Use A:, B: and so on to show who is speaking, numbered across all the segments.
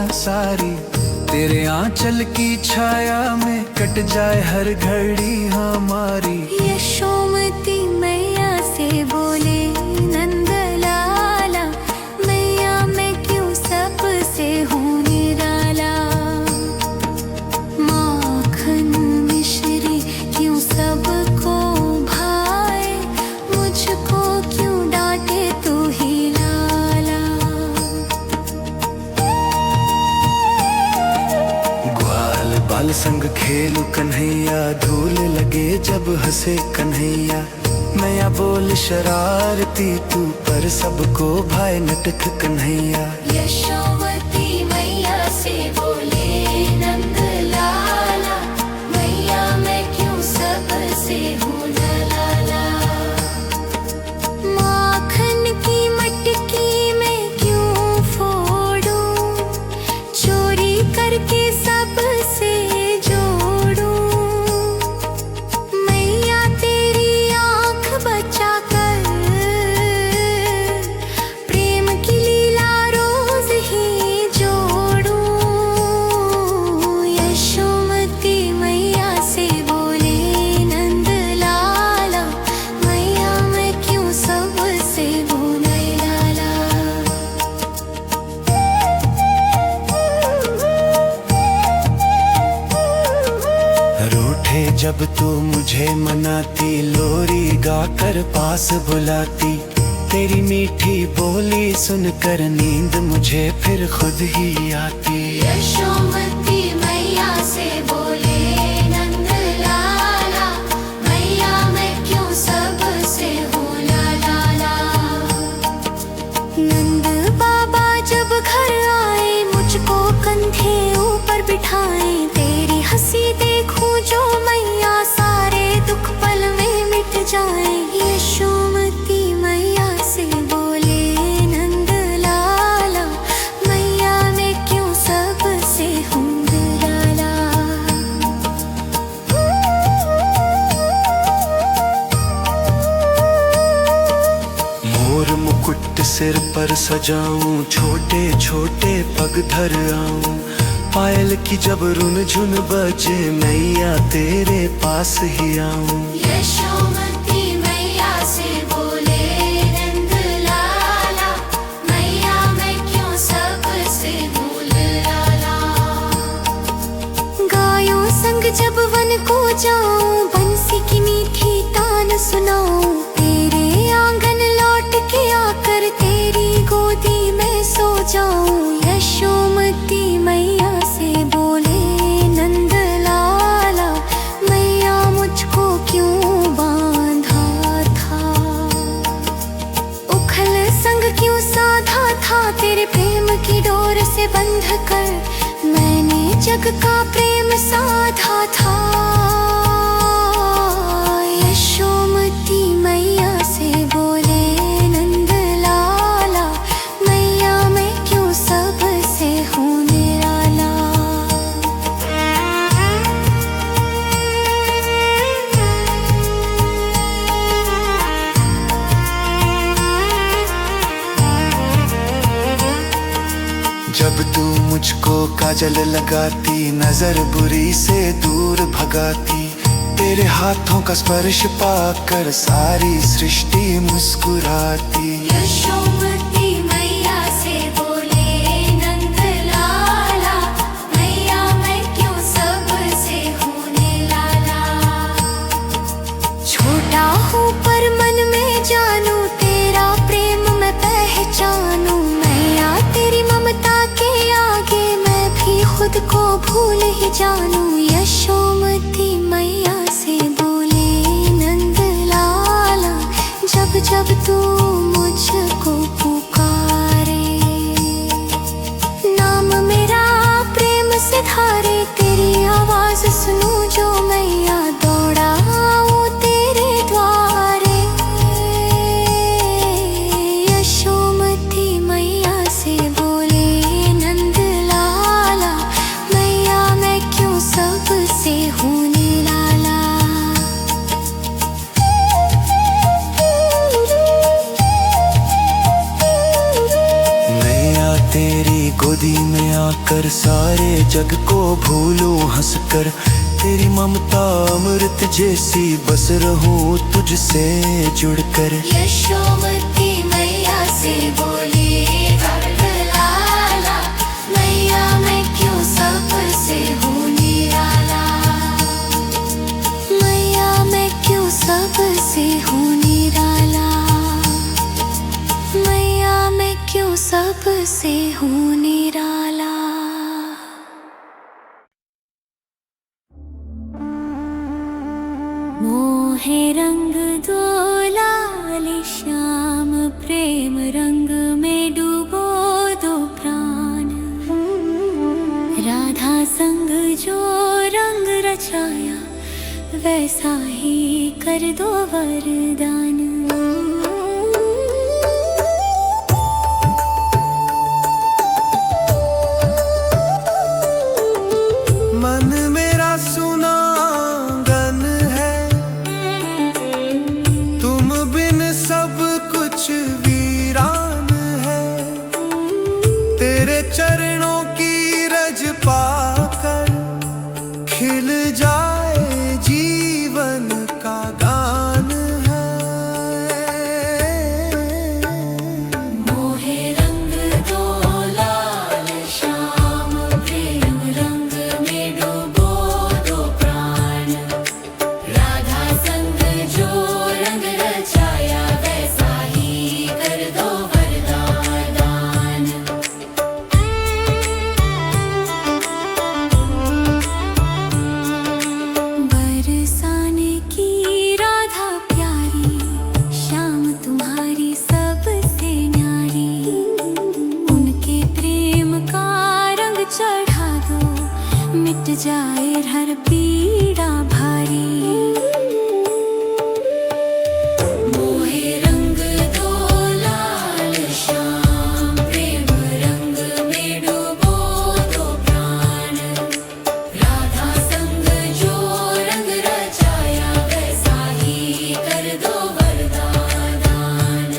A: दुनिया सारी तेरे आंचल की छाया में कट जाए हर घड़ी हमारी।
B: यशोमती मैया से बोले नंद लाला, मैया मैं क्यों सबसे हूँ निराला। माखन मिश्री क्यों सबको भाए, मुझको क्यों डांटे तू ही लाला।
A: ग्वाल बाल संग खेलू कन्हैया, धूल लगे जब हंसे कन्हैया। मैया बोल शरारती तू पर सबको भाई नटख कन्हैया।
B: यशोमती मैया से बोले नंद लाला, मैया मैं क्यों सबसे हूँ लाला। माखन की मटकी मैं क्यों फोड़ूं, चोरी करके सबसे जोड़ूं। मैया तेरी आँख बचा कर, प्रेम की लीला रोज ही जोड़ूं। यशोमती मैया से बोले नंद लाला, मैया मैं क्यों सबसे हूँ निराला।
A: रूठे जब तू मुझे मनाती, लोरी गाकर पास बुलाती। तेरी मीठी बोली सुनकर नींद मुझे फिर खुद ही आती।
B: यशोमती मैया से बोले नंद लाला, मैया मैं क्यों सबसे हूँ लाला। नंद बाबा जब घर आए, मुझको कंधे ऊपर बिठाए। तेरी हंसी देखूं जो मैया, सारे दुख पल में मिट जाए। यशोमती मैया से बोले नंद लाला, मैया मैं क्यों सबसे हूँ निराला।
A: मोर मुकुट सिर पर सजाऊं, छोटे छोटे पग धर आऊं। पायल की जब रुन झुन बजे, मैया तेरे पास ही आऊं।
B: यशोमती मैया से बोले नंद लाला, मैया मैं क्यों सबसे हूँ लाला। गायों संग जब वन को जाऊं, बंसी की मीठी तान सुनाऊं। तेरे आंगन लौट के आकर, तेरी गोदी में सो जाऊं। यशोमती मैया से बोले नंद लाला, मैया मुझको क्यों बांधा था। उखल संग क्यों साधा था, तेरे प्रेम की डोर से बंध कर। मैंने जग का प्रेम साधा था। यशोमती मैया से बोले नंद लाला, मैया मैं क्यों सबसे हूँ निराला।
A: जब तू मुझको काजल लगाती, नजर बुरी से दूर भगाती। तेरे हाथों का स्पर्श पाकर सारी सृष्टि मुस्कुराती।
B: यशोमती मैया से बोले नंद लाला, मैया मैं क्यों सबसे हूँ निराला। छोटा हूँ पर मन में जानू, तेरा प्रेम मैं पहचानू। मैया तेरी ममता के आगे, मैं भी खुद को भूल ही जानू। यशोमती मैया से बोले नंद लाला, जब जब तू मुझको पुकारे। नाम मेरा प्रेम से धारे, तेरी आवाज सुनूं जो मैया, दौड़ा आऊं तेरे द्वारे। यशोमती मैया से बोले नंद लाला, मैया मैं क्यों सबसे हूँ निराला।
A: कर सारे जग को भूलूं हंसकर। तेरी ममता अमृत जैसी बस रहूं तुझसे जुड़कर।
B: यशोमती मैया से बोली लाला, मैया मैं क्यों सबसे हूँ निराला। मैया मैं क्यों सबसे हूँ निराला। मैया मैं क्यों सबसे हूँ निराला। मोहे रंग दो लाल श्याम, प्रेम रंग में डूबो दो प्राण। राधा संग जो रंग रचाया, वैसा ही कर दो वरदान।
A: मन मेरा सुनांगन है, तुम बिन सब कुछ वीरान है। तेरे चरणों की रज पाकर खिल जाए जीवन का गान है।
B: मोहे रंग दो लाल श्याम, प्रेम रंग में डूबो दो प्राण। राधा संग जो रंग रचाया, वैसा ही कर दो वरदान। बरसाने की राधा प्यारी, श्याम तुम्हारी सबसे न्यारी। उनके प्रेम का रंग चढ़ा दो, मिट जाए हर पीड़ा भारी। मोहे रंग दो लाल श्याम, प्रेम रंग में डूबो दो प्राण। राधा संग जो रंग रचाया, वैसा ही कर दो वरदान।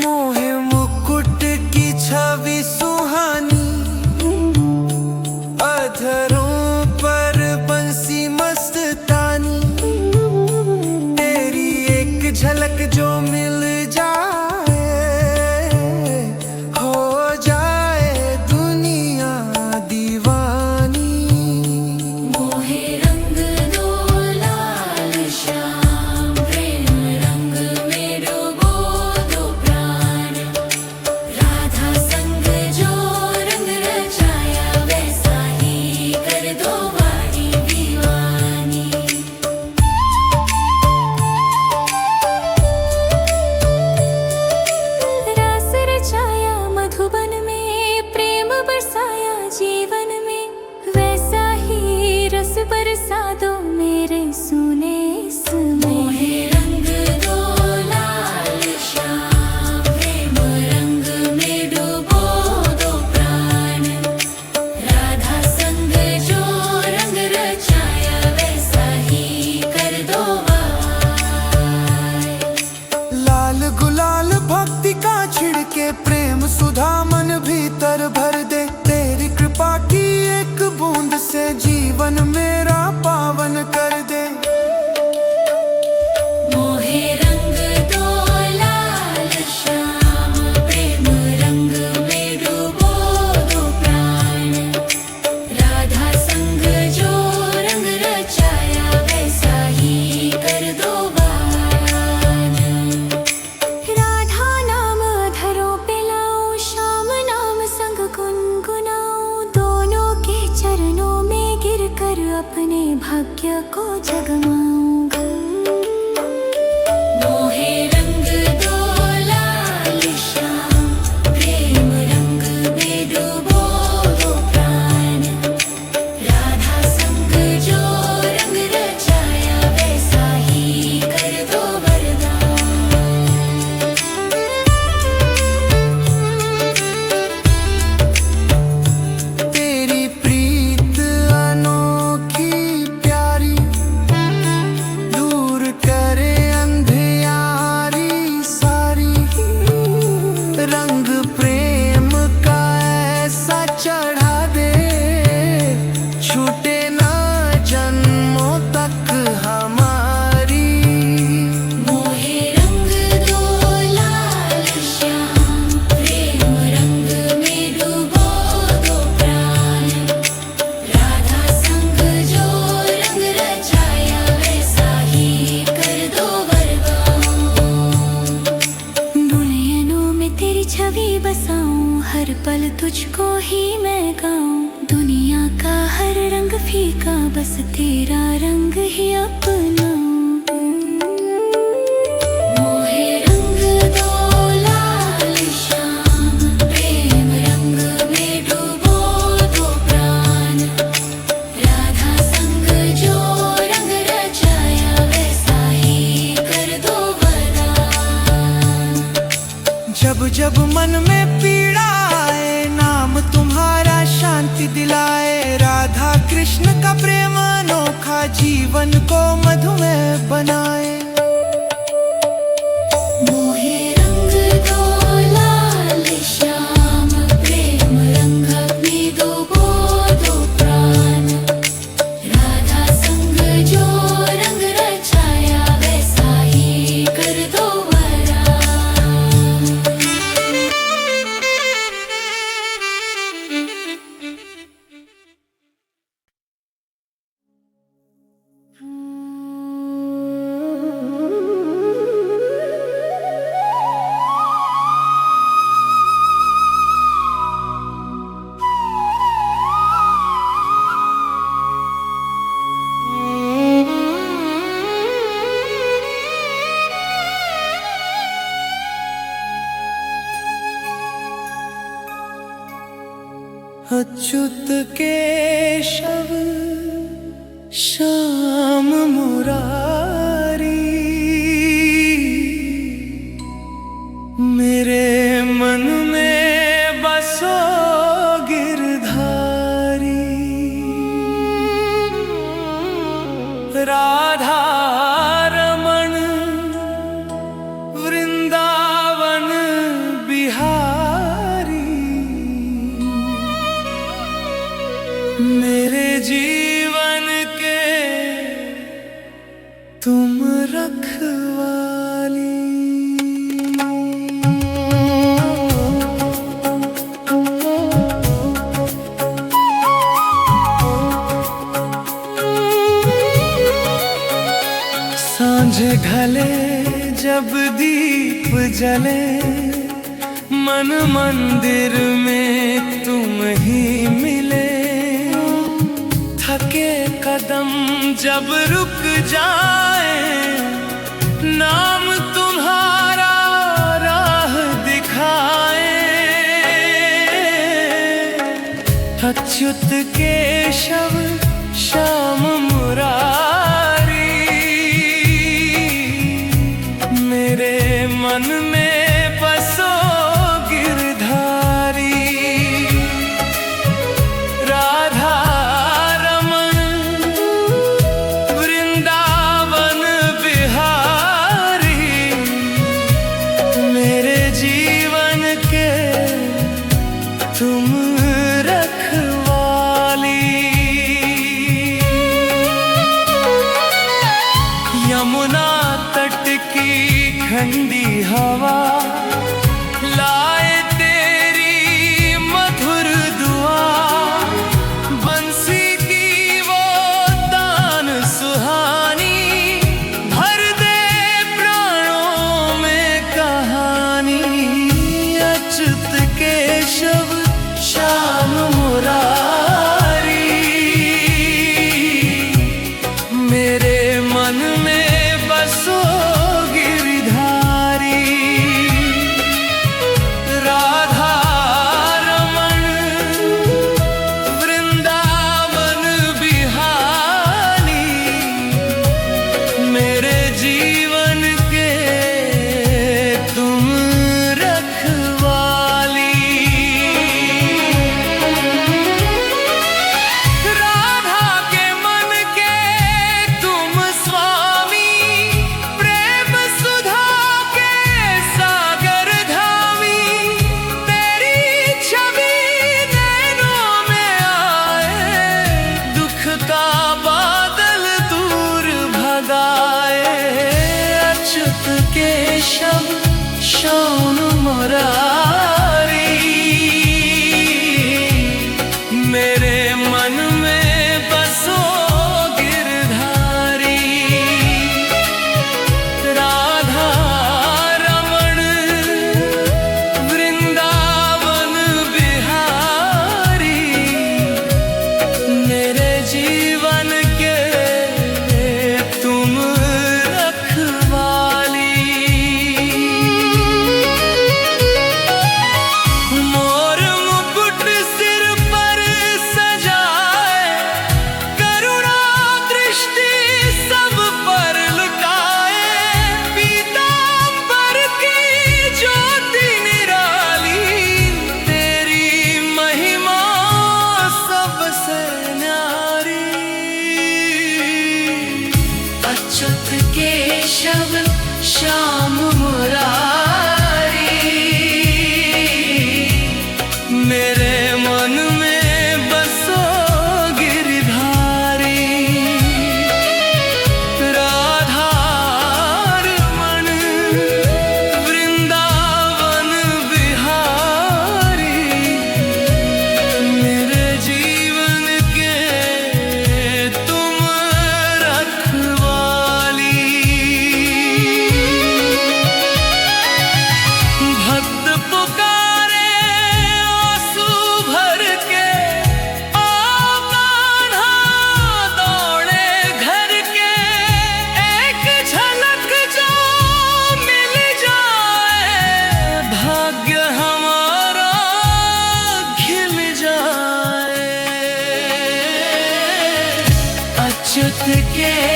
A: मोहे मुकुट की छवि सुहानी, अधरों पर बंसी मस्तानी। तेरी एक झलक जो मिल जाए, हो जाए दुनिया दीवानी।
B: मोहे रंग दो लाल श्याम, प्रेम रंग में डूबो दो प्राण। राधा संग जो रंग रचाया, वैसा ही कर दो वाणी दीवानी। रस रचाया मधुबन में, प्रेम बरसाया जीवन में। वैसा ही रस बरसा दो मेरे सुने समय। मोहे रंग दो लाल श्याम, प्रेम रंग में डूबो दो प्राण। राधा संग जो रंग रचाया, वैसा ही कर दो वाय।
A: लाल गुलाल भक्ति का छिड़के, प्रेम सुधा मन भीतर भर दे। तेरी कृपा की एक बूंद से जीवन मेरा पावन कर दे।
B: मोहे रंग दो लाल श्याम, प्रेम रंग में डूबो दो प्राण। राधा संग जो रंग रचाया, वैसा ही कर दो वान। राधा नाम अधरों पे लाऊं, श्याम नाम संग गुनगुनाऊं। दोनों के चरणों में गिर कर अपने भाग्य को जगमाऊंगा। मोहे रंग दो लाल श्याम, प्रेम रंग में डूबो दो प्राण। राधा संग जो रंग रचाया, वैसा ही कर दो वरदान।
A: तेरी प्रीत अनोखी प्यारी,
B: छवि बसाऊं, हर पल तुझको ही मैं गाऊं। दुनिया का हर रंग फीका, बस तेरा रंग ही अपनाऊं। मोहे रंग दो लाल श्याम, प्रेम रंग में डूबो दो प्राण। राधा संग जो रंग रचाया, वैसा ही कर दो वरदान।
A: जब जब मन में पीड़ा आए, नाम तुम्हारा शांति दिलाए। राधा कृष्ण का प्रेम अनोखा, जीवन को मधुमय बनाए।
B: मोहे रंग दो लाल श्याम, प्रेम रंग में डूबो दो प्राण। राधा संग जो रंग रचाया, वैसा ही कर दो वरदान।
A: अच्युत केशव श्याम मुरारी, मेरे मन में बसो गिरधारी। राधा रमण वृंदावन बिहारी, मेरे जीवन के तुम रखवाली। सांझ ढले जब दीप जले, मन मंदिर में तुम ही मिले। थके कदम जब रुक जाए, नाम तुम्हारा राह दिखाए। अच्युत केशव श्याम मुरारी, मेरे मन में बसो गिरधारी। राधा रमण वृंदावन बिहारी, मेरे जीवन के तुम रखवाली। यमुना तट की ठंडी हवा लाए तेरी मधुर दुआ। बंसी की वो तान सुहानी, भर दे प्राणों में कहानी।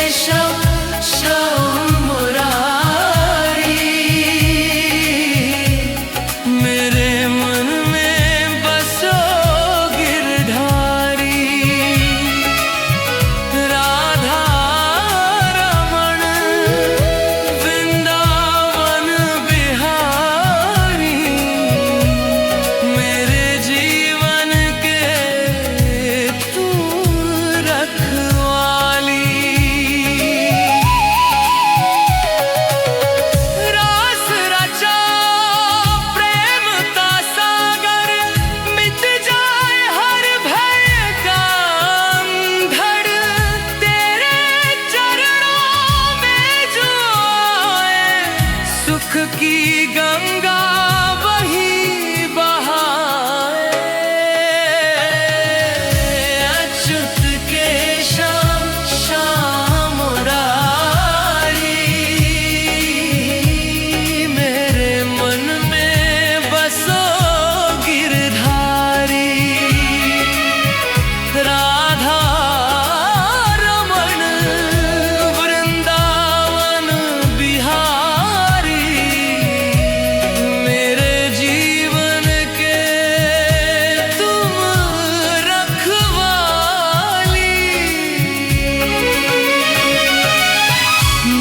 A: केशव श्याम मुरारी, मेरे मन में बसो गिरधारी। राधा रमण वृंदावन बिहारी, मेरे जीवन के तू रखवाली। रास रचा प्रेम का सागर, मिट जाए हर भय का अंधड़। तेरे चरणों में जो आए, सुख की गंगा वही बहाए। अच्युत केशव श्याम मुरारी, मेरे मन में बसो गिरधारी। राधा रमण वृंदावन बिहारी, मेरे जीवन के तुम रखवाली।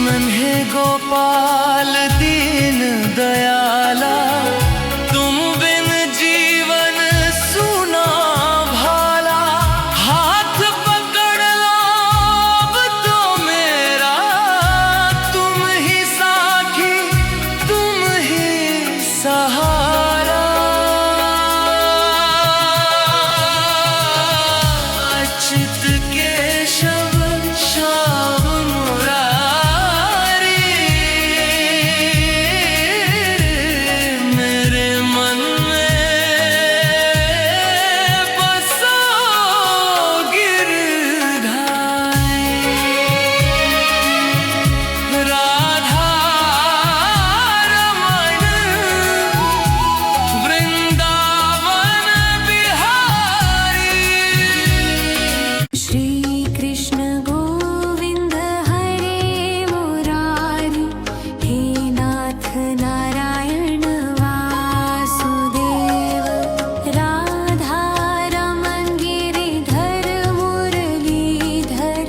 A: नन्हे गोपाल दीन दयाला, तुम बिन जीवन सुना भाला। हाथ पकड़ लो अब तो मेरा, तुम ही साखी तुम ही सहारा। अच्युत केशव श्याम मुरारी, मेरे मन में बसो गिरधारी। राधा रमण वृंदावन बिहारी।
B: श्री कृष्ण गोविंद हरे मुरारी, हे नाथ नारायण वासुदेव। राधा रमण गिरिधर मुरलीधर,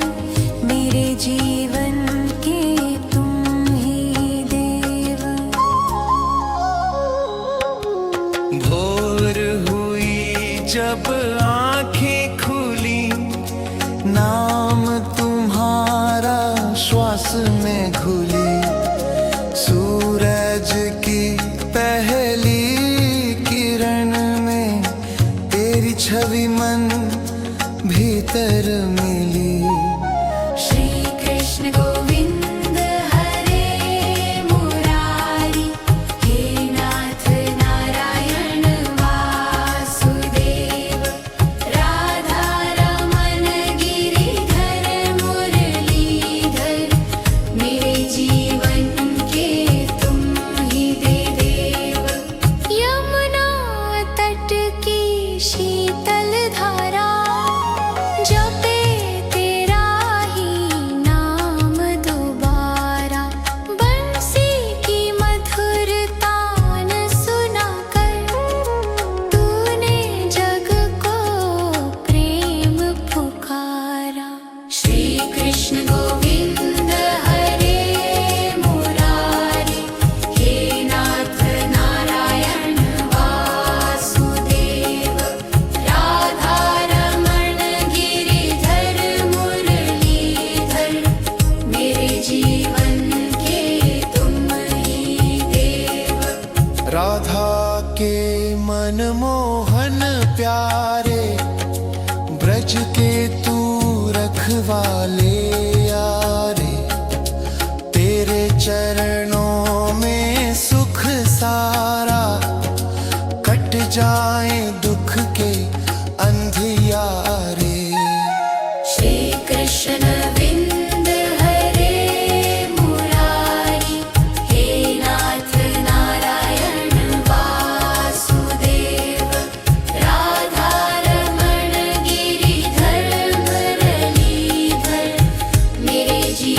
B: मेरे जीवन के तुम ही देव।
A: भोर हुई जब आंखें खुली, नाम तुम्हारा श्वास में घुली। सूरज की पहली किरण में तेरी छवि मन भीतर मिली।
B: श्री कृष्ण गोविंद हरे मुरारी, हे नाथ नारायण वासुदेव। राधा रमण गिरिधर मुरलीधर, मेरे जीवन के तुम ही देव। यमुना तट की शीतल धारा, जपे तेरा ही नाम दोबारा। बंसी की मधुर तान सुनाकर, तूने जग को प्रेम पुकारा। श्री कृष्ण गोविंद हरे मुरारी, हे नाथ नारायण वासुदेव। राधा रमण गिरिधर मुरलीधर, मेरे जीवन के तुम ही देव।
A: राधा के मनमोहन प्यारे, ब्रज के तू रखवाले यारे। तेरे चरणों में सुख सारा, कट जाए दुख के अंधियारे।
B: श्री कृष्ण विंद हरे मुरारी, हे नाथ नारायण वासुदेव। राधा रमण गिरिधर मुरलीधर, मेरे जीवन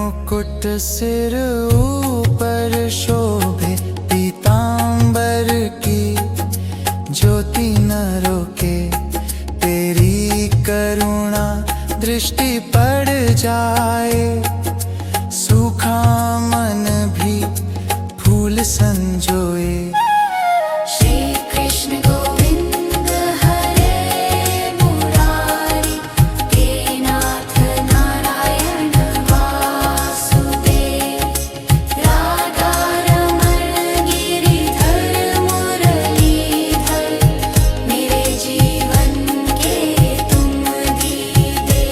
C: मुकुट सिर ऊपर शोभे पीतांबर की ज्योति न रोके। तेरी करुणा दृष्टि पड़ जाए, सूखा मन भी फूल संजोए।
B: श्री कृष्ण गोविंद हरे मुरारी, हे नाथ नारायण वासुदेव। राधा रमण गिरिधर मुरलीधर, मेरे जीवन के तुम दीदे।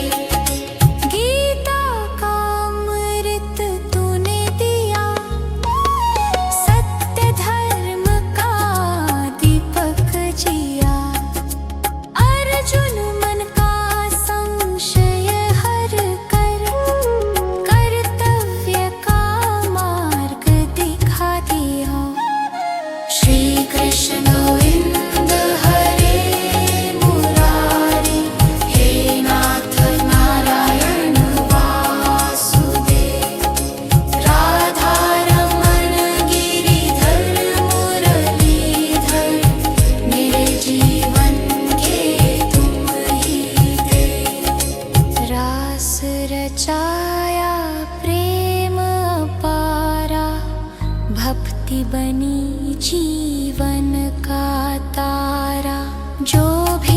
B: गीता का अमृत तूने दिया, सत्य धर्म का दीपक जिया। अर्जुन मन का संशय हर कर, कर्तव्य का मार्ग दिखा दिया। श्री कृष्ण गोविंद हरे मुरारी, हे नाथ नारायण वासुदेव। राधा रमण गिरिधर मुरलीधर, मेरे जीवन के तुम ही देव। रास रचाया प्रेम अपारा, भक्ति बनी जीवन का तारा। जो भी